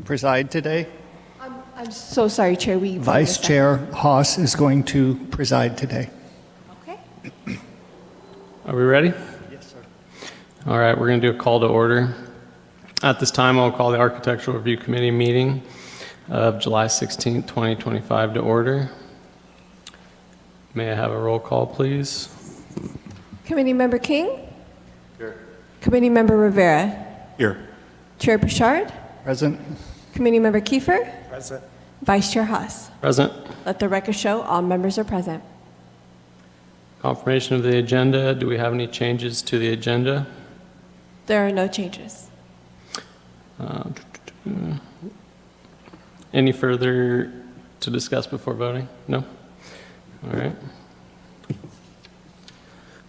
preside today. I'm so sorry, Chair. Vice Chair Haas is going to preside today. Okay. Are we ready? Yes, sir. All right, we're going to do a call to order. At this time, I'll call the Architectural Review Committee meeting of July 16, 2025 to order. May I have a roll call, please? Committee Member King? Here. Committee Member Rivera? Here. Chair Bouchard? Present. Committee Member Kiefer? Present. Vice Chair Haas? Present. Let the record show all members are present. Confirmation of the agenda. Do we have any changes to the agenda? There are no changes. Any further to discuss before voting? No? All right.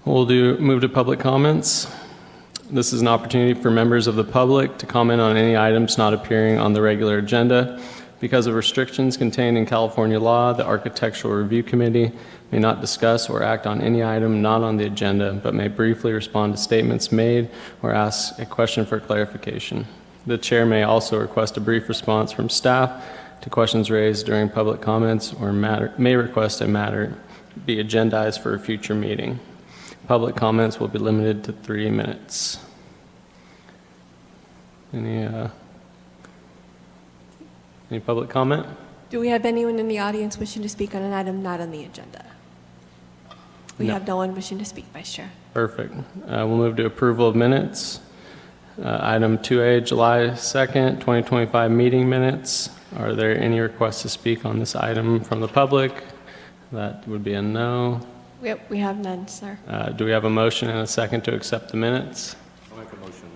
We'll move to public comments. This is an opportunity for members of the public to comment on any items not appearing on the regular agenda. Because of restrictions contained in California law, the Architectural Review Committee may not discuss or act on any item not on the agenda, but may briefly respond to statements made or ask a question for clarification. The chair may also request a brief response from staff to questions raised during public comments or may request a matter be agendized for a future meeting. Public comments will be limited to 3 minutes. Any public comment? Do we have anyone in the audience wishing to speak on an item not on the agenda? We No. have no one wishing to speak, Vice Chair. Perfect. We'll move to approval of minutes. Item 2A, July 2nd, 2025 meeting minutes. Are there any requests to speak on this item from the public? That would be a no. Yep, we have none, sir. Do we have a motion and a second to accept the minutes? I'll make a motion.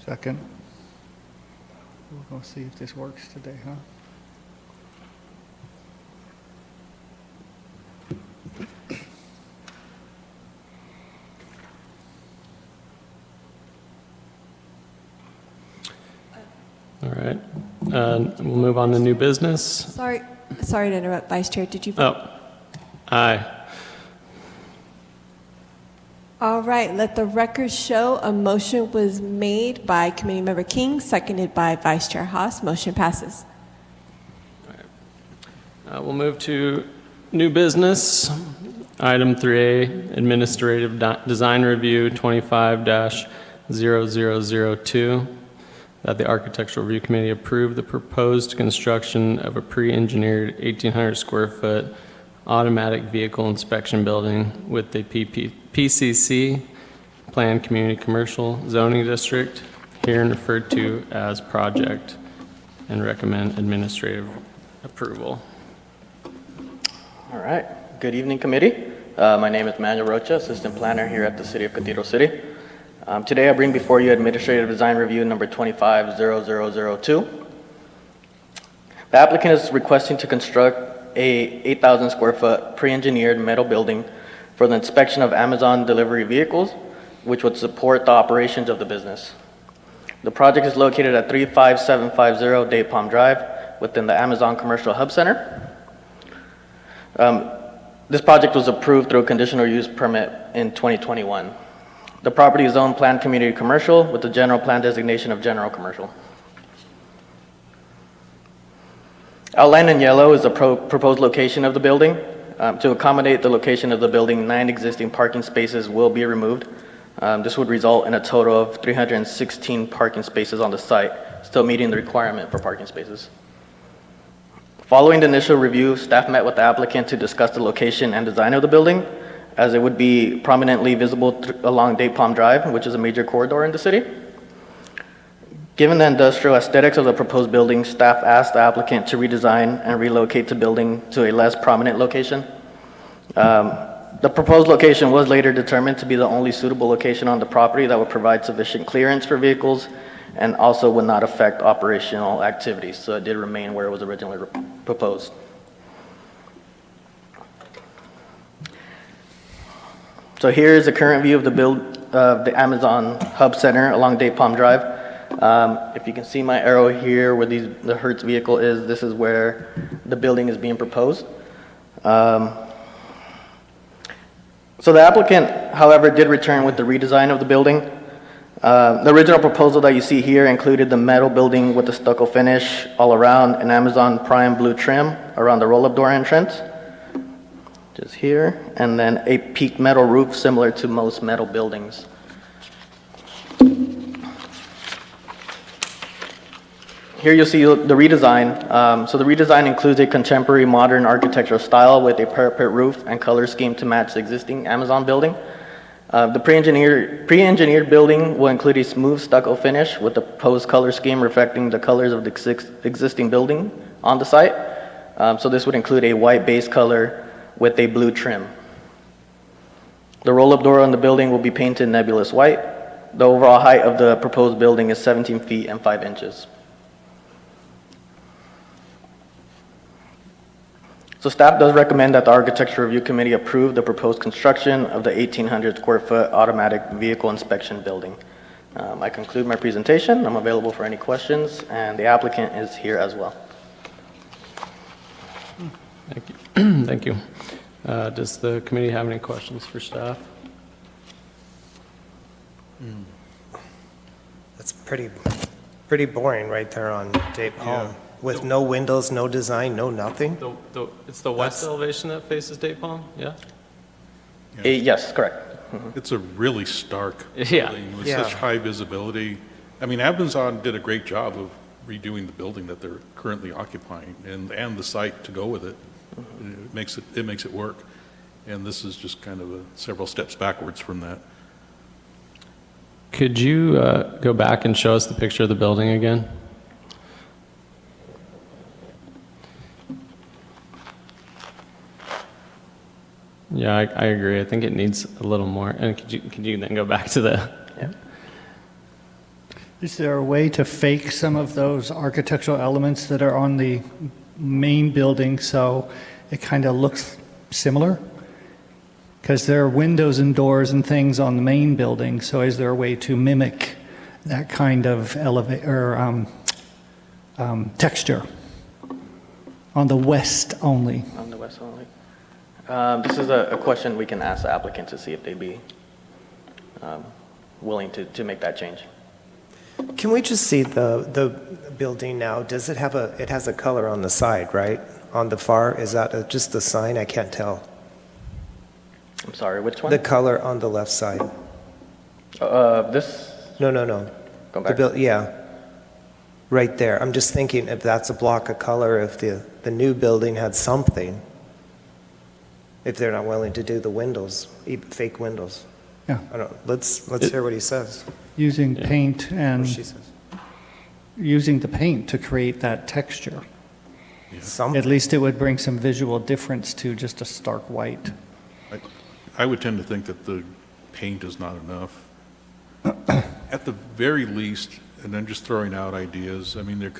Second. We'll go see if this works today, huh? All right. We'll move on to new business. Sorry to interrupt, Vice Chair. Did you vote? Oh, aye. All right, let the record show a motion was made by Committee Member King, seconded by Vice Chair Haas. Motion passes. We'll move to new business. Item 3A, Administrative Design Review 25-0002. That the Architectural Review Committee approve the proposed construction of a pre-engineered 1,800 square foot automatic vehicle inspection building with the PCC, Planned Community Commercial Zoning District, here referred to as project, and recommend administrative approval. All right. Good evening, committee. My name is Manuel Rocha, Assistant Planner here at the City of Cathedral City. Today I bring before you Administrative Design Review number 25-0002. The applicant is requesting to construct a 8,000 square foot pre-engineered metal building for the inspection of Amazon delivery vehicles, which would support the operations of the business. The project is located at 35750 Day Palm Drive within the Amazon Commercial Hub Center. This project was approved through a conditional use permit in 2021. The property is zoned planned community commercial with the general plan designation of general commercial. Outlined in yellow is the proposed location of the building. To accommodate the location of the building, 9 existing parking spaces will be removed. This would result in a total of 316 parking spaces on the site, still meeting the requirement for parking spaces. Following the initial review, staff met with the applicant to discuss the location and design of the building, as it would be prominently visible along Day Palm Drive, which is a major corridor in the city. Given the industrial aesthetics of the proposed building, staff asked the applicant to redesign and relocate the building to a less prominent location. The proposed location was later determined to be the only suitable location on the property that would provide sufficient clearance for vehicles and also would not affect operational activities, so it did remain where it was originally proposed. So here is the current view of the Amazon Hub Center along Day Palm Drive. If you can see my arrow here where the Hertz vehicle is, this is where the building is being proposed. So the applicant, however, did return with the redesign of the building. The original proposal that you see here included the metal building with the stucco finish all around, an Amazon Prime blue trim around the roll-up door entrance, just here, and then a peaked metal roof similar to most metal buildings. Here you'll see the redesign. So the redesign includes a contemporary modern architectural style with a parapet roof and color scheme to match the existing Amazon building. The pre-engineered building will include a smooth stucco finish with the proposed color scheme reflecting the colors of the existing building on the site. So this would include a white base color with a blue trim. The roll-up door on the building will be painted nebulous white. The overall height of the proposed building is 17 feet and 5 inches. So staff does recommend that the Architecture Review Committee approve the proposed construction of the 1,800 square foot automatic vehicle inspection building. I conclude my presentation. I'm available for any questions, and the applicant is here as well. Thank you. Thank you. Does the committee have any questions for staff? That's pretty boring right there on Dave Palm. With no windows, no design, no nothing? It's the west elevation that faces Date Palm, yeah? Yes, correct. It's a really stark Yeah. building with Yeah. such high visibility. I mean, Amazon did a great job of redoing the building that they're currently occupying and the site to go with it. It makes it work. And this is just kind of several steps backwards from that. Could you go back and show us the picture of the building again? Yeah, I agree. I think it needs a little more. And could you then go back to the? Yeah. Is there a way to fake some of those architectural elements that are on the main building so it kind of looks similar? Because there are windows and doors and things on the main building, so is there a way to mimic that kind of texture on the west only? On the west only. This is a question we can ask the applicant to see if they'd be willing to make that change. Can we just see the building now? Does it have it has a color on the side, right? On the far, is that just the sign? I can't tell. I'm sorry, which one? The color on the left side. This, No. go The back. yeah. Right there. I'm just thinking if that's a block of color, if the new building had something, if they're not willing to do the windows, fake windows. Yeah, I don't, let's hear what he says, using paint or and she says. using the paint to create that texture. At Something. least it would bring some visual difference to just a stark white. I would tend to think that the paint is not enough. At the very least, and I'm just throwing out ideas, I mean,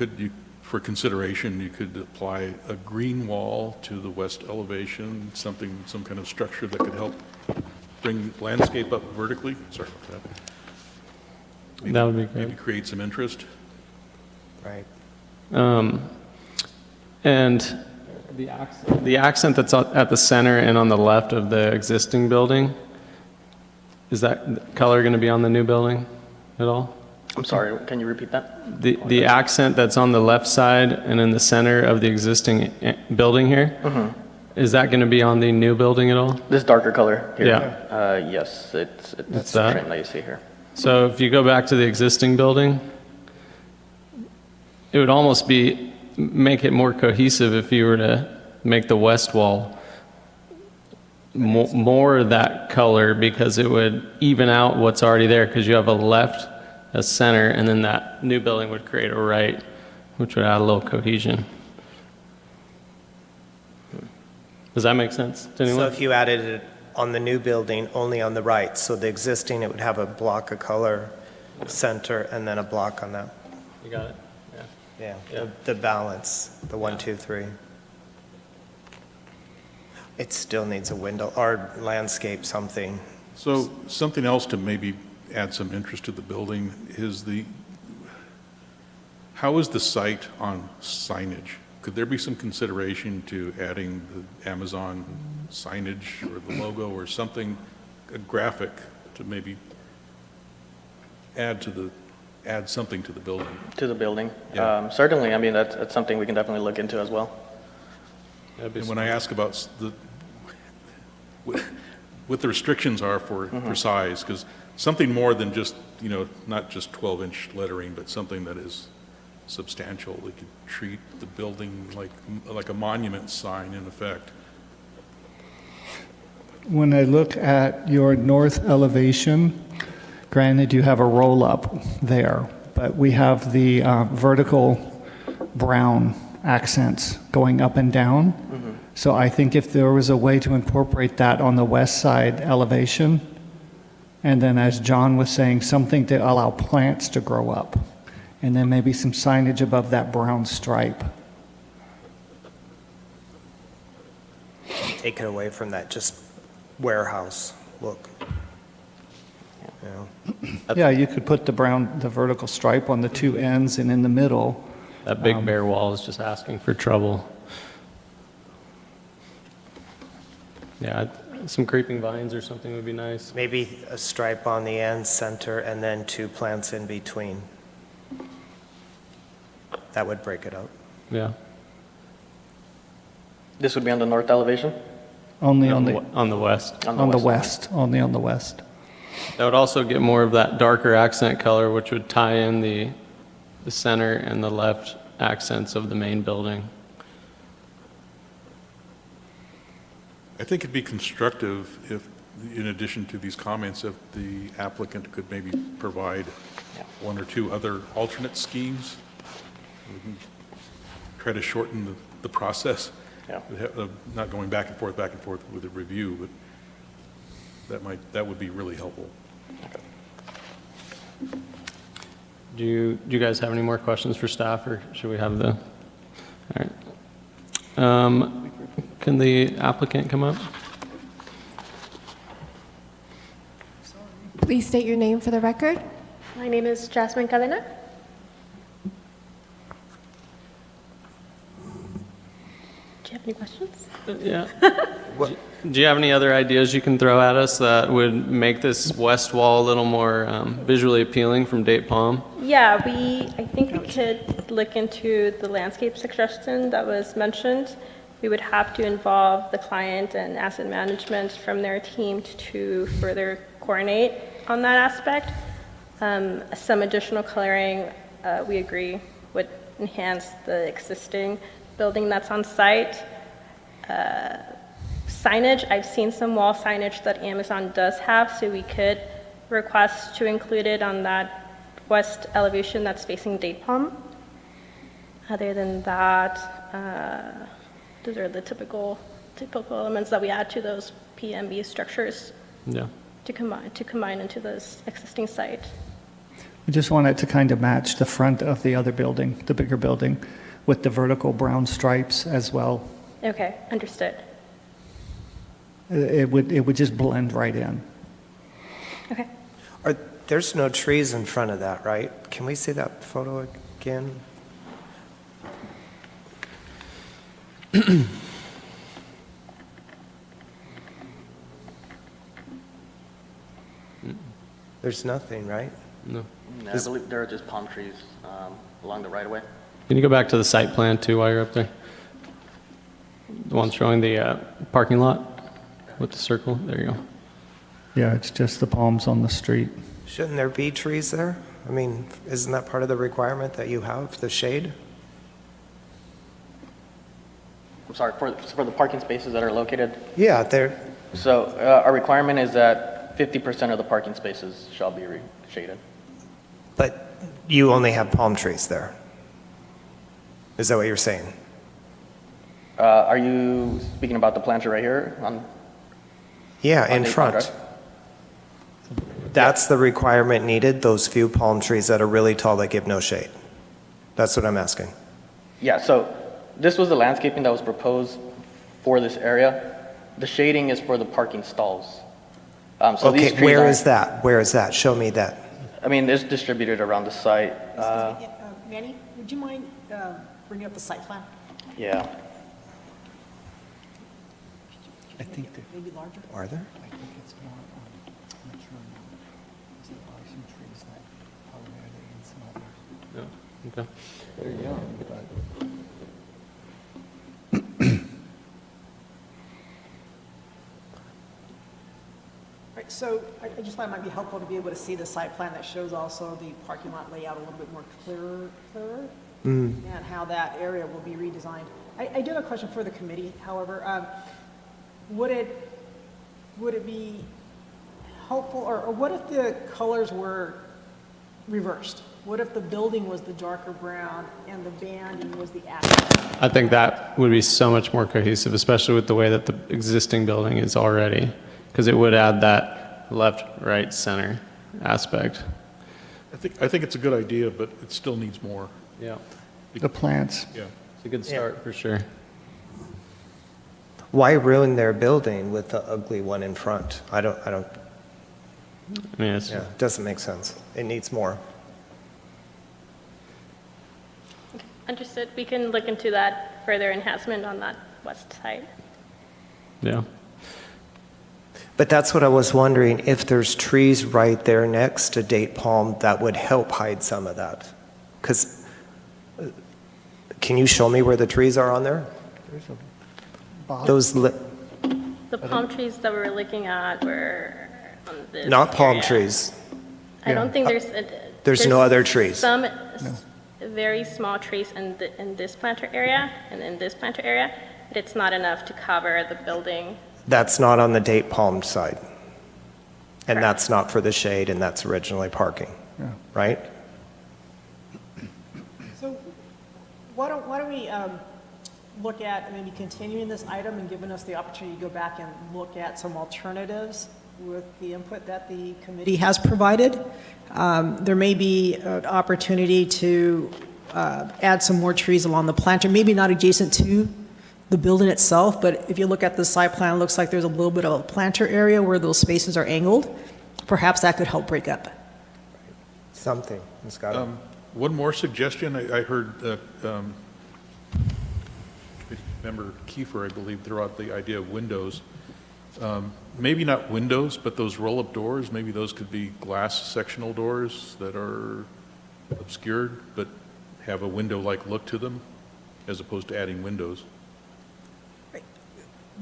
for consideration, you could apply a green wall to the west elevation, some kind of structure that could help bring landscape up vertically. Sorry about that. That would be great. Maybe create some interest. Right. And the accent that's at the center and on the left of the existing building, is that color going to be on the new building at all? I'm sorry, can you repeat that? The accent that's on the left side and in the center of the existing building here, is that going to be on the new building at all? This darker color here? Yeah. Yes, it's That's the that? trim that you see here. So if you go back to the existing building, it would almost make it more cohesive if you were to make the west wall more that color, because it would even out what's already there, because you have a left, a center, and then that new building would create a right, which would add a little cohesion. Does that make sense to So anyone? if you added it on the new building, only on the right, so the existing, it would have a block of color center and then a block on that. You got it? Yeah. Yeah, the balance, the 1, 2, 3. It still needs a window or landscape, something. So something else to maybe add some interest to the building is how is the site on signage? Could there be some consideration to adding the Amazon signage or the logo or something, a graphic to maybe add something to the building. To the building. Yeah. Certainly, I mean, that's something we can definitely look into as well. That'd be And when I ask about what the restrictions are for size, because something more than just, not just 12-inch lettering, but something that is substantial, they could treat the building like a monument sign in effect. When I look at your north elevation, granted you have a roll-up there, but we have the vertical brown accents going up and down. So I think if there was a way to incorporate that on the west side elevation, and then as John was saying, something to allow plants to grow up, and then maybe some signage above that brown stripe. Take it away from that just warehouse look. Yeah, you could put the vertical stripe on the two ends and in the middle. That big bare wall is just asking for trouble. Yeah, some creeping vines or something would be nice. Maybe a stripe on the end, center, and then 2 plants in between. That would break it up. Yeah. This would be on the north elevation? Only on the On the west. west, only on the west. That would also get more of that darker accent color, which would tie in the center and the left accents of the main building. I think it'd be constructive if, in addition to these comments, if the applicant could maybe provide one or two other alternate schemes. We can try to shorten the process. Yeah. Not going back and forth with a review, but that would be really helpful. Do you guys have any more questions for staff, or should we have the? All right. Can the applicant come up? Please state your name for the record. My name is Jasmine Cadena. Do you have any questions? Yeah. Do you have any other ideas you can throw at us that would make this west wall a little more visually appealing from Date Palm? Yeah, I think we could look into the landscape suggestion that was mentioned. We would have to involve the client and asset management from their team to further coordinate on that aspect. Some additional coloring, we agree, would enhance the existing building that's on site. Signage, I've seen some wall signage that Amazon does have, so we could request to include it on that west elevation that's facing Date Palm. Other than that, those are the typical elements that we add to those PMB structures Yeah. to combine into this existing site. We just want it to kind of match the front of the other building, the bigger building, with the vertical brown stripes as well. Okay, understood. It would just blend right in. Okay. There's no trees in front of that, right? Can we see that photo again? There's nothing, right? No. I believe there are just palm trees along the right-of-way. Can you go back to the site plan too while you're up there? The one showing the parking lot with the circle. There you go. Yeah, it's just the palms on the street. Shouldn't there be trees there? I mean, isn't that part of the requirement that you have, the shade? I'm sorry, for the parking spaces that are located. Yeah, there, So our requirement is that 50% of the parking spaces shall be shaded. but you only have palm trees there. Is that what you're saying? Are you speaking about the planter right here? Yeah, On in the front. contract? That's the requirement needed, those few palm trees that are really tall that give no shade. That's what I'm asking. Yeah, so this was the landscaping that was proposed for this area. The shading is for the parking stalls. So these Okay, trees where aren't- is that? Where is that? Show me that. I mean, it's distributed around the site. Manny, would you mind bringing up the site plan? Yeah. I think there, Maybe larger? Are there? I think it's more, I'm not sure. Is there are some trees that Okay. They're young, but. Right, so I just thought it might be helpful to be able to see the site plan that shows also the parking lot layout a little bit more clearer, and how that area will be redesigned. I do have a question for the committee, however. Would it be helpful, or what if the colors were reversed? What if the building was the darker brown and the banding was the asphalt? I think that would be so much more cohesive, especially with the way that the existing building is already, because it would add that left, right, center aspect. I think it's a good idea, but it still needs more. Yeah. The plants. Yeah. It's a good start, for sure. Why ruin their building with the ugly one in front? I don't, I mean, it's, yeah, it doesn't make sense. It needs more. Understood. We can look into that further enhancement on that west side. yeah. But that's what I was wondering, if there's trees right there next to date palm, that would help hide some of that. Because, can you show me where the trees are on there? Bob? Those, The palm trees that we were looking at were on this not palm area. trees. I don't think There's no other trees. Some very small trees in this planter area and in this planter area, but it's not enough to cover the building. That's not on the date palm side. And Correct. that's not for the shade, and that's originally parking, Yeah. right? So why don't we look at maybe continuing this item and giving us the opportunity to go back and look at some alternatives with the input that the committee has provided. There may be an opportunity to add some more trees along the planter, maybe not adjacent to the building itself, but if you look at the site plan, it looks like there's a little bit of a planter area where those spaces are angled. Perhaps that could help break up. Something. It's got to. One more suggestion, I heard Member Kiefer, I believe, throw out the idea of windows. Maybe not windows, but those roll-up doors, maybe those could be glass sectional doors that are obscured, but have a window-like look to them, as opposed to adding windows.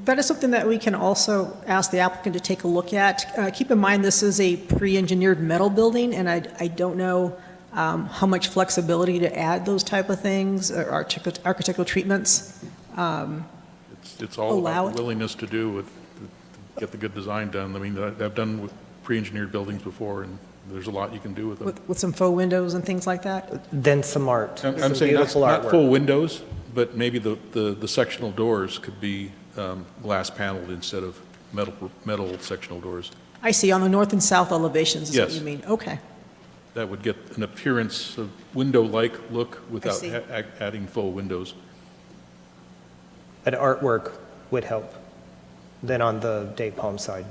That is something that we can also ask the applicant to take a look at. Keep in mind, this is a pre-engineered metal building, and I don't know how much flexibility to add those type of things, or architectural treatments. It's all Allow about it. the willingness to do, to get the good design done. I mean, I've done with pre-engineered buildings before, and there's a lot you can do with them. With some faux windows and things like that? Then some art. I'm some saying not beautiful artwork. full windows, but maybe the sectional doors could be glass paneled instead of metal sectional doors. I see, on the north and south elevations is what Yes. you mean. Okay. That would get an appearance of window-like look without see. adding full windows. An artwork would help than on the date palm side.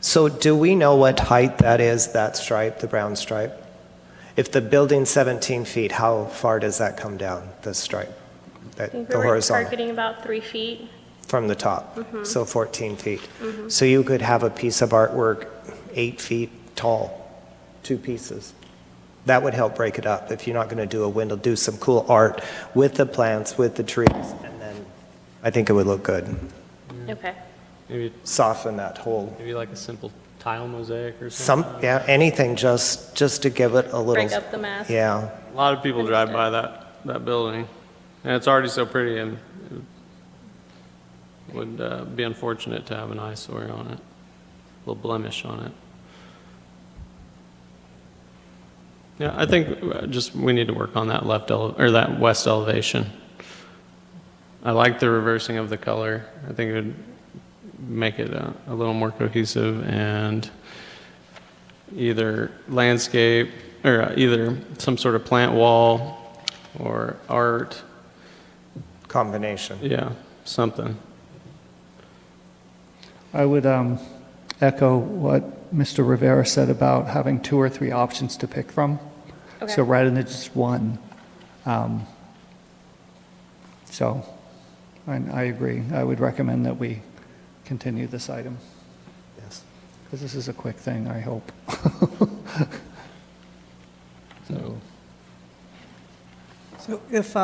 So do we know what height that is, that stripe, the brown stripe? If the building's 17 feet, how far does that come down, the stripe? I think The we were horizontal, targeting about 3 feet. from the top, so 14 feet. So you could have a piece of artwork 8 feet tall, 2 pieces. That would help break it up. If you're not going to do a window, do some cool art with the plants, with the trees, and then I think it would look good. Okay. Maybe Soften that whole, like a simple tile mosaic or something. yeah, anything just to give it a little. Break up the mass. Yeah. A lot of people drive by that building, and it's already so pretty, and it would be unfortunate to have an eyesore on it, a little blemish on it. Yeah, I think just we need to work on that that west elevation. I like the reversing of the color. I think it would make it a little more cohesive, and either landscape or either some sort of plant wall or art. Combination. Yeah, something. I would echo what Mr. Rivera said about having 2 or 3 options to pick from. Okay. So rather than just one. So I agree. I would recommend that we continue this item, Yes. because this is a quick thing, I hope. So, If,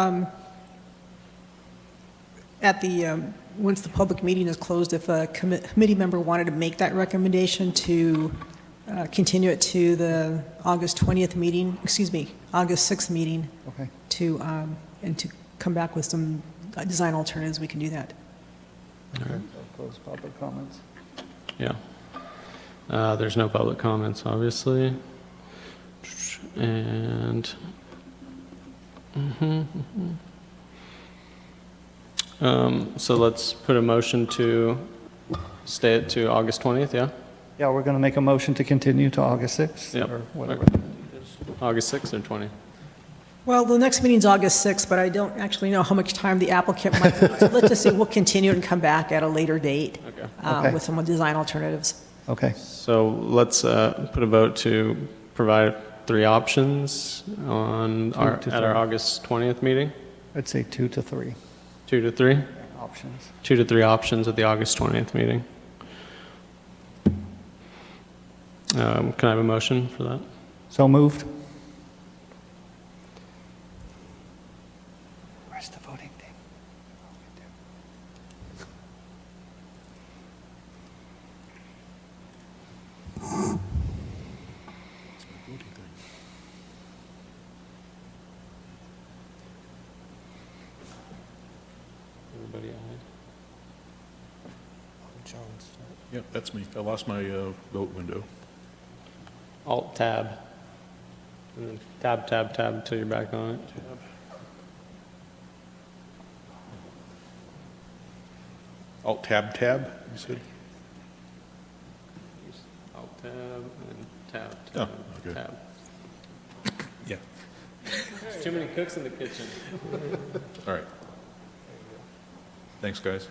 once the public meeting is closed, if a committee member wanted to make that recommendation to continue it to the August 20th meeting, August 6th meeting, Okay. and to come back with some design alternatives, we can do that. Okay. So close public comments. Yeah. There's no public comments, obviously. And so let's put a motion to stay it to August 20th, yeah? Yeah, we're going to make a motion to continue to August 6th Yep. or whatever. August 6th or 20th? Well, the next meeting's August 6th, but I don't actually know how much time the applicant might, so let's just say we'll continue it and come back at a later date Okay. Okay. with some design alternatives. Okay. So let's put a vote to provide 3 options on Two our, to at our three. August 20th meeting? I'd say 2 to 3 2 to 3? options. 2 to 3 options at the August 20th meeting. Can I have a motion for that? So moved. Where's the voting thing? Everybody aye? Yep, that's me. I lost my vote window. Alt tab. And then tab, tab, tab until you're back on it. Alt tab, tab, you said? Alt tab and tab, Oh, tab, okay. tab. Yeah. There's too many cooks in the kitchen. All right. Thanks, guys.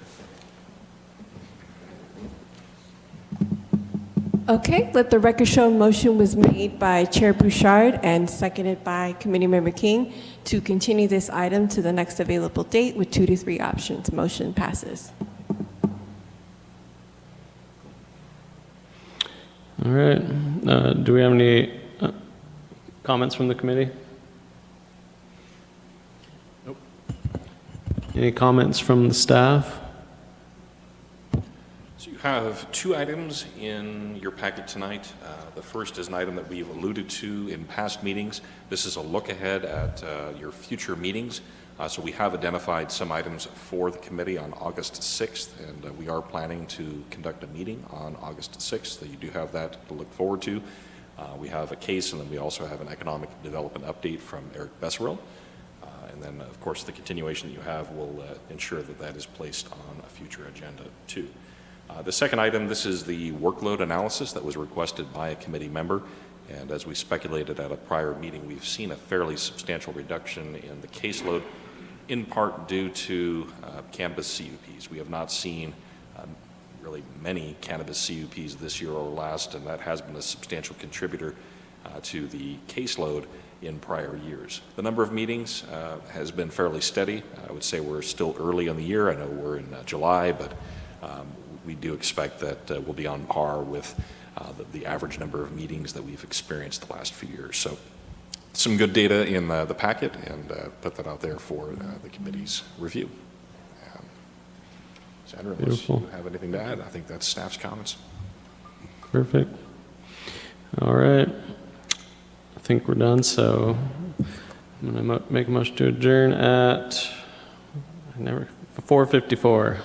Okay, let the record show a motion was made by Chair Bouchard and seconded by Committee Member King to continue this item to the next available date with 2 to 3 options. Motion passes. All right. Do we have any comments from the committee? Nope. Any comments from the staff? So you have 2 items in your packet tonight. The first is an item that we've alluded to in past meetings. This is a look ahead at your future meetings. So we have identified some items for the committee on August 6th, and we are planning to conduct a meeting on August 6th. So you do have that to look forward to. We have a case, and then we also have an economic development update from Eric Besserell. And then, of course, the continuation that you have will ensure that that is placed on a future agenda, too. The second item, this is the workload analysis that was requested by a committee member. And as we speculated at a prior meeting, we've seen a fairly substantial reduction in the caseload, in part due to cannabis CUPs. We have not seen really many cannabis CUPs this year or last, and that has been a substantial contributor to the caseload in prior years. The number of meetings has been fairly steady. I would say we're still early in the year. I know we're in July, but we do expect that we'll be on par with the average number of meetings that we've experienced the last few years. So some good data in the packet, and put that out there for the committee's review. Sandra, unless Beautiful. you have anything to add, I think that's staff's comments. Perfect. All right. I think we're done, so I'm going to make a motion to adjourn at 4:54.